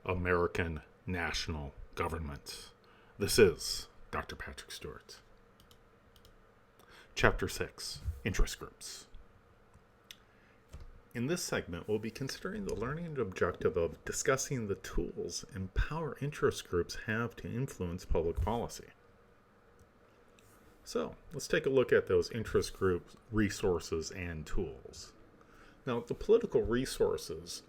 American national government. This is Dr. Patrick Stewart. Chapter 6, Interest Groups. In this segment, we'll be considering the learning objective of discussing the tools and power interest groups have to influence public policy. So, let's take a look at those interest group resources and tools. Now, the political resources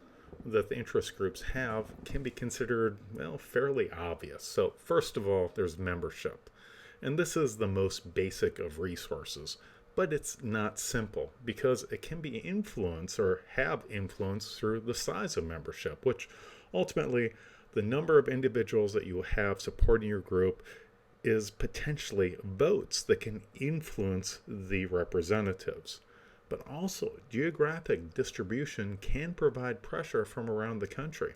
that the interest groups have can be considered, fairly obvious. So, first of all, there's membership. And this is the most basic of resources, but it's not simple because it can be influenced or have influence through the size of membership, which ultimately the number of individuals that you have supporting your group is potentially votes that can influence the representatives. But also, geographic distribution can provide pressure from around the country.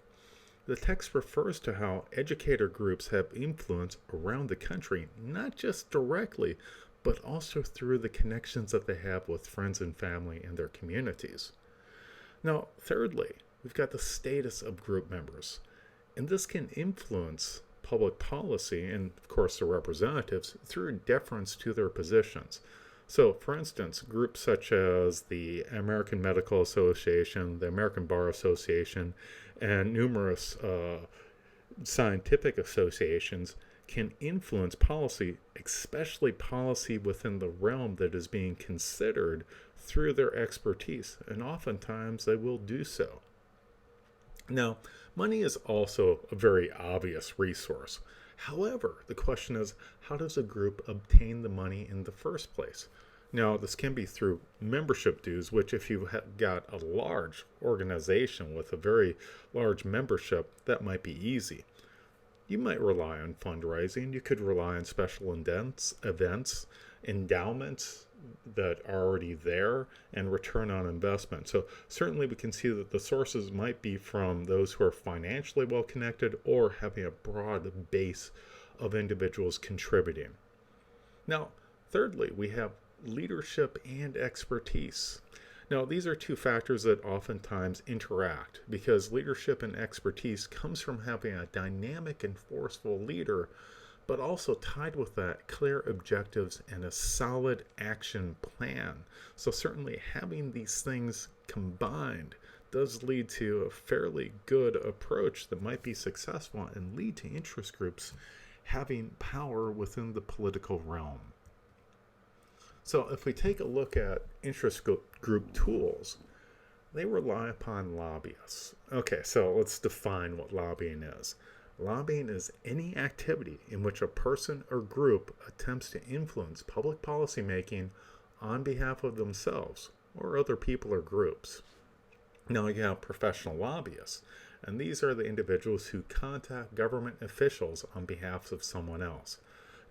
The text refers to how educator groups have influence around the country, not just directly, but also through the connections that they have with friends and family and their communities. Now, thirdly, we've got the status of group members, and this can influence public policy and, of course, the representatives through deference to their positions. So, for instance, groups such as the American Medical Association, the American Bar Association, and numerous scientific associations can influence policy, especially policy within the realm that is being considered through their expertise, and oftentimes they will do so. Now, money is also a very obvious resource. However, the question is, how does a group obtain the money in the first place? Now, this can be through membership dues, which if you've got a large organization with a very large membership, that might be easy. You might rely on fundraising. You could rely on special events, endowments that are already there, and return on investment. So certainly we can see that the sources might be from those who are financially well connected or having a broad base of individuals contributing. Now, thirdly, we have leadership and expertise. Now, these are two factors that oftentimes interact because leadership and expertise comes from having a dynamic and forceful leader, but also tied with that clear objectives and a solid action plan. So certainly having these things combined does lead to a fairly good approach that might be successful and lead to interest groups having power within the political realm. So if we take a look at interest group tools, they rely upon lobbyists. Okay, so let's define what lobbying is. Lobbying is any activity in which a person or group attempts to influence public policy making on behalf of themselves or other people or groups. Now you have professional lobbyists, and these are the individuals who contact government officials on behalf of someone else.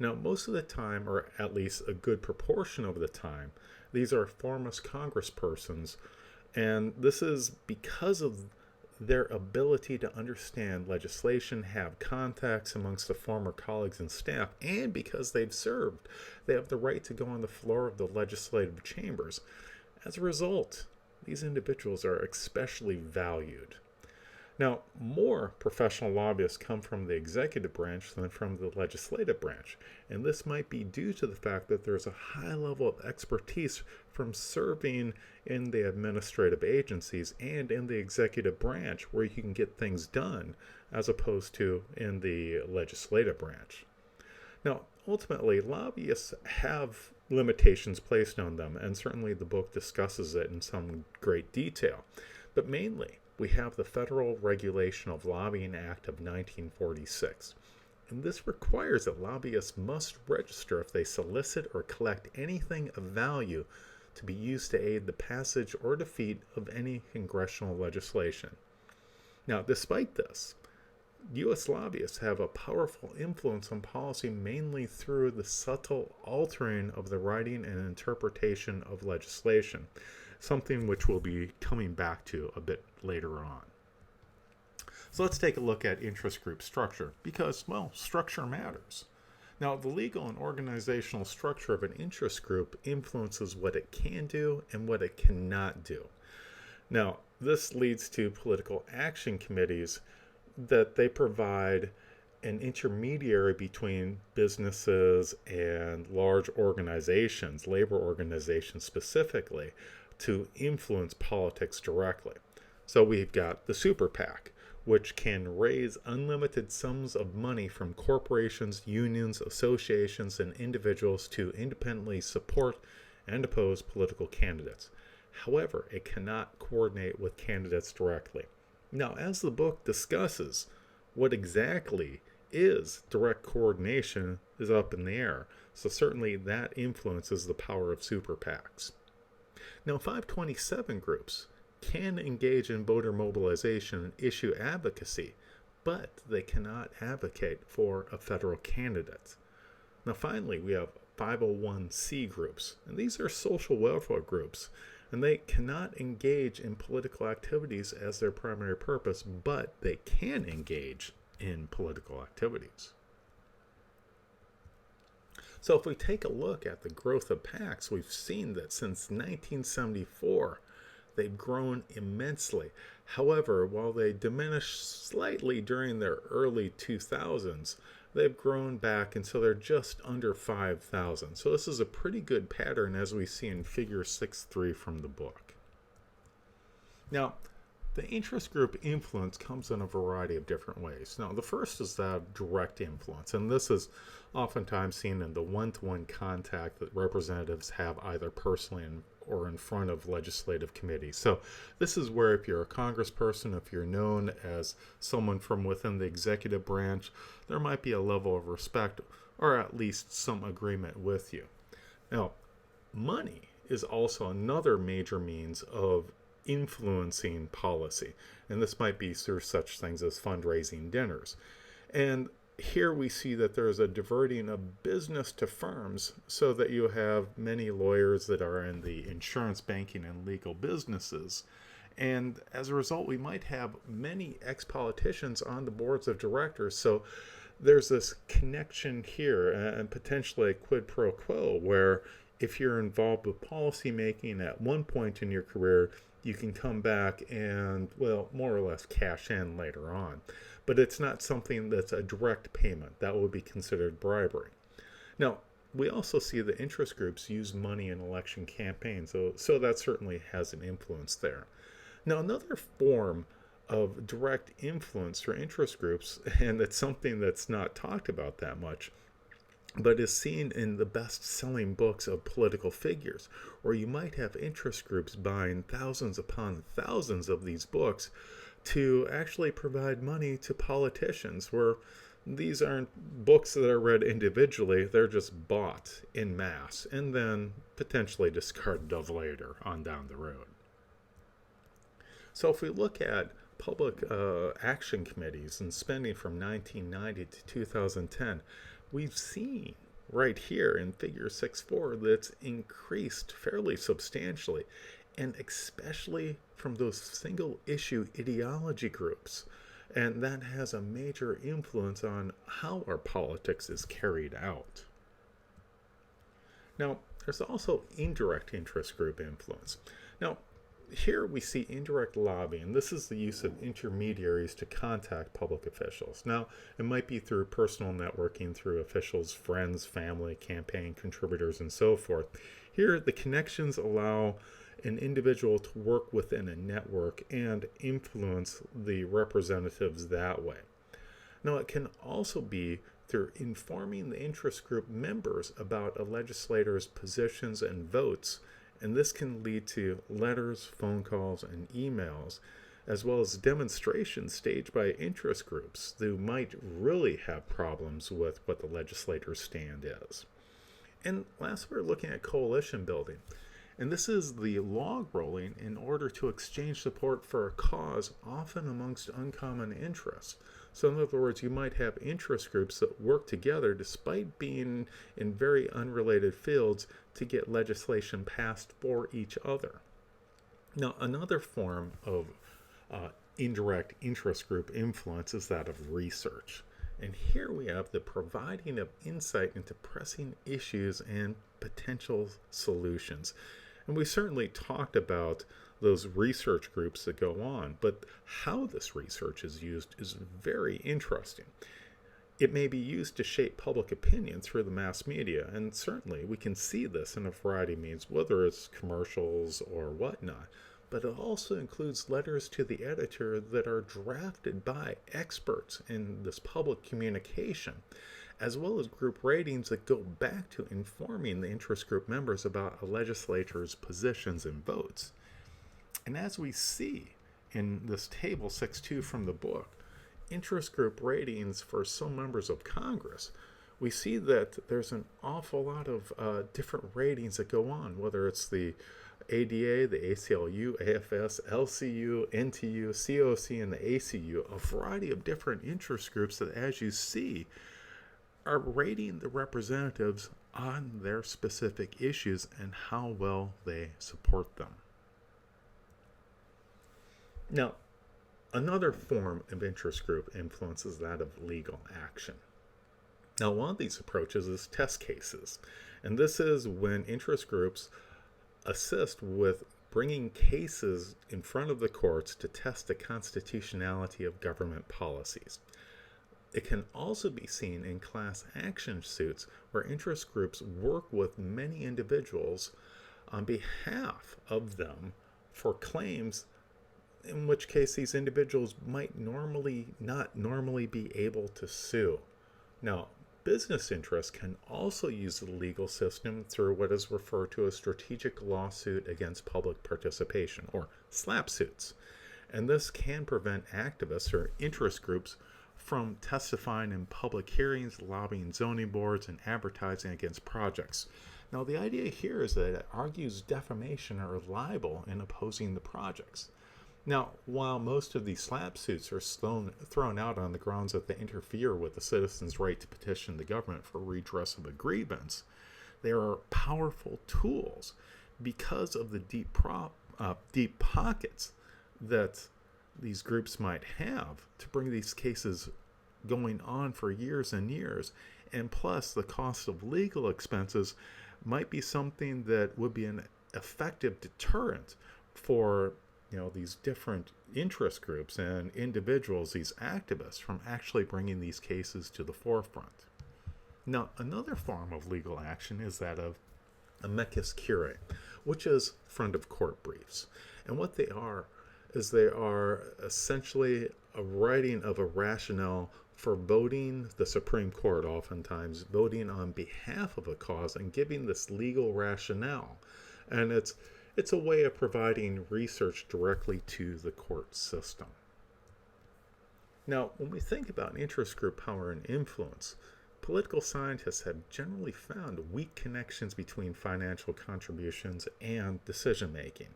Now, most of the time, or at least a good proportion of the time, these are former congresspersons, and this is because of their ability to understand legislation, have contacts amongst the former colleagues and staff, and because they've served, they have the right to go on the floor of the legislative chambers. As a result, these individuals are especially valued. Now, more professional lobbyists come from the executive branch than from the legislative branch, and this might be due to the fact that there's a high level of expertise from serving in the administrative agencies and in the executive branch where you can get things done as opposed to in the legislative branch. Now, ultimately, lobbyists have limitations placed on them, and certainly the book discusses it in some great detail, but mainly we have the Federal Regulation of Lobbying Act of 1946. And this requires that lobbyists must register if they solicit or collect anything of value to be used to aid the passage or defeat of any congressional legislation. Now, despite this, U.S. lobbyists have a powerful influence on policy mainly through the subtle altering of the writing and interpretation of legislation, something which we'll be coming back to a bit later on. So let's take a look at interest group structure because, structure matters. Now, the legal and organizational structure of an interest group influences what it can do and what it cannot do. Now, this leads to political action committees that they provide an intermediary between businesses and large organizations, labor organizations specifically, to influence politics directly. So we've got the super PAC, which can raise unlimited sums of money from corporations, unions, associations, and individuals to independently support and oppose political candidates. However, it cannot coordinate with candidates directly. Now, as the book discusses, what exactly is direct coordination is up in the air. So certainly that influences the power of super PACs. Now, 527 groups can engage in voter mobilization and issue advocacy, but they cannot advocate for a federal candidate. Now, finally, we have 501c groups, and these are social welfare groups, and they cannot engage in political activities as their primary purpose, but they can engage in political activities. So if we take a look at the growth of PACs, we've seen that since 1974, they've grown immensely. However, while they diminished slightly during their early 2000s, they've grown back until they're just under 5,000. So this is a pretty good pattern as we see in figure 6.3 from the book. Now, the interest group influence comes in a variety of different ways. Now, the first is that of direct influence, and this is oftentimes seen in the one-to-one contact that representatives have either personally or in front of legislative committees. So this is where if you're a congressperson, if you're known as someone from within the executive branch, there might be a level of respect or at least some agreement with you. Now, money is also another major means of influencing policy, and this might be through such things as fundraising dinners. And here we see that there's a diverting of business to firms so that you have many lawyers that are in the insurance, banking, and legal businesses. And as a result, we might have many ex-politicians on the boards of directors. So there's this connection here and potentially a quid pro quo where if you're involved with policy making at one point in your career, you can come back and, well, more or less cash in later on. But it's not something that's a direct payment. That would be considered bribery. Now, we also see that interest groups use money in election campaigns, so that certainly has an influence there. Now, another form of direct influence for interest groups, and it's something that's not talked about that much, but is seen in the best-selling books of political figures, or you might have interest groups buying thousands upon thousands of these books to actually provide money to politicians, where these aren't books that are read individually, they're just bought in mass and then potentially discarded of later on down the road. So if we look at public action committees and spending from 1990 to 2010, we've seen right here in figure 6.4 that it's increased fairly substantially, and especially from those single issue ideology groups. And that has a major influence on how our politics is carried out. Now, there's also indirect interest group influence. Now, here we see indirect lobbying. This is the use of intermediaries to contact public officials. Now, it might be through personal networking, through officials, friends, family, campaign contributors, and so forth. Here, the connections allow an individual to work within a network and influence the representatives that way. Now, it can also be through informing the interest group members about a legislator's positions and votes, and this can lead to letters, phone calls, and emails, as well as demonstrations staged by interest groups who might really have problems with what the legislator's stand is. And last, we're looking at coalition building. And this is the log rolling in order to exchange support for a cause, often amongst uncommon interests. So in other words, you might have interest groups that work together despite being in very unrelated fields to get legislation passed for each other. Now, another form of indirect interest group influence is that of research. And here we have the providing of insight into pressing issues and potential solutions. And we certainly talked about those research groups that go on. But how this research is used is very interesting. It may be used to shape public opinion through the mass media, and certainly we can see this in a variety of means, whether it's commercials or whatnot. But it also includes letters to the editor that are drafted by experts in this public communication, as well as group ratings that go back to informing the interest group members about a legislature's positions and votes. And as we see in this table 6.2 from the book, interest group ratings for some members of Congress, we see that there's an awful lot of different ratings that go on, whether it's the ADA, the ACLU, AFS, LCU, NTU, COC, and the ACU, a variety of different interest groups that, as you see, are rating the representatives on their specific issues and how well they support them. Now, another form of interest group influence is that of legal action. Now, one of these approaches is test cases, and this is when interest groups assist with bringing cases in front of the courts to test the constitutionality of government policies. It can also be seen in class action suits where interest groups work with many individuals on behalf of them for claims, in which case these individuals might not normally be able to sue. Now, business interests can also use the legal system through what is referred to as strategic lawsuit against public participation, or SLAPP suits. And this can prevent activists or interest groups from testifying in public hearings, lobbying zoning boards, and advertising against projects. Now, the idea here is that it argues defamation or libel in opposing the projects. Now, while most of these SLAPP suits are thrown out on the grounds that they interfere with the citizen's right to petition the government for redress of a grievance, they are powerful tools because of the deep pockets that these groups might have to bring these cases going on for years and years. And plus, the cost of legal expenses might be something that would be an effective deterrent for these different interest groups and individuals, these activists, from actually bringing these cases to the forefront. Now, another form of legal action is that of amicus curiae, which is front of court briefs. And what they are is they are essentially a writing of a rationale for voting the Supreme Court, oftentimes voting on behalf of a cause and giving this legal rationale. And it's a way of providing research directly to the court system. Now, when we think about interest group power and influence, political scientists have generally found weak connections between financial contributions and decision making.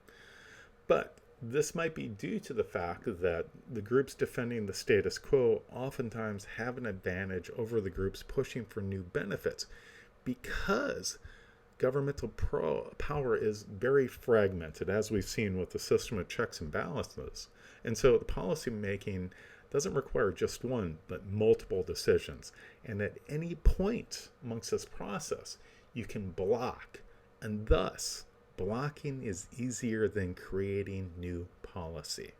But this might be due to the fact that the groups defending the status quo oftentimes have an advantage over the groups pushing for new benefits, because governmental power is very fragmented, as we've seen with the system of checks and balances. And so the policy making doesn't require just one, but multiple decisions. And at any point amongst this process, you can block. And thus, blocking is easier than creating new policy.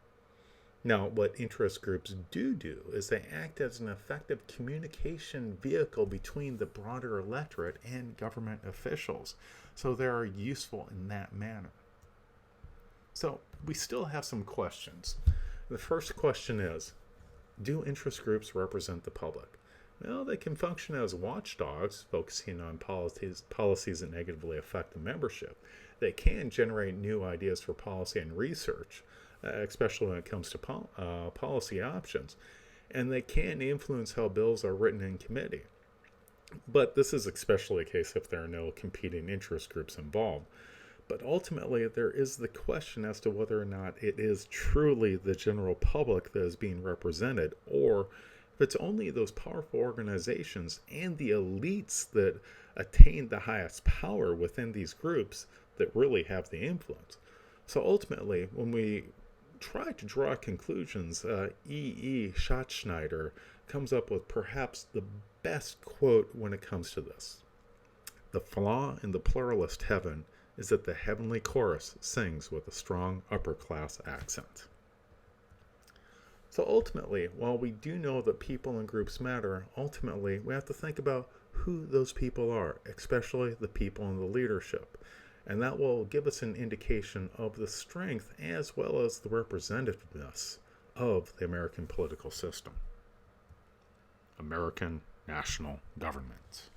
Now, what interest groups do is they act as an effective communication vehicle between the broader electorate and government officials. So they are useful in that manner. So we still have some questions. The first question is, do interest groups represent the public? Well, they can function as watchdogs, focusing on policies that negatively affect the membership. They can generate new ideas for policy and research, especially when it comes to policy options. And they can influence how bills are written in committee. But this is especially the case if there are no competing interest groups involved. But ultimately, there is the question as to whether or not it is truly the general public that is being represented, or if it's only those powerful organizations and the elites that attain the highest power within these groups that really have the influence. So ultimately, when we try to draw conclusions, Ch6 comes up with perhaps the best quote when it comes to this. The flaw in the pluralist heaven is that the heavenly chorus sings with a strong upper-class accent. So ultimately, while we do know that people and groups matter, ultimately we have to think about who those people are, especially the people in the leadership. And that will give us an indication of the strength as well as the representativeness of the American political system. American national government.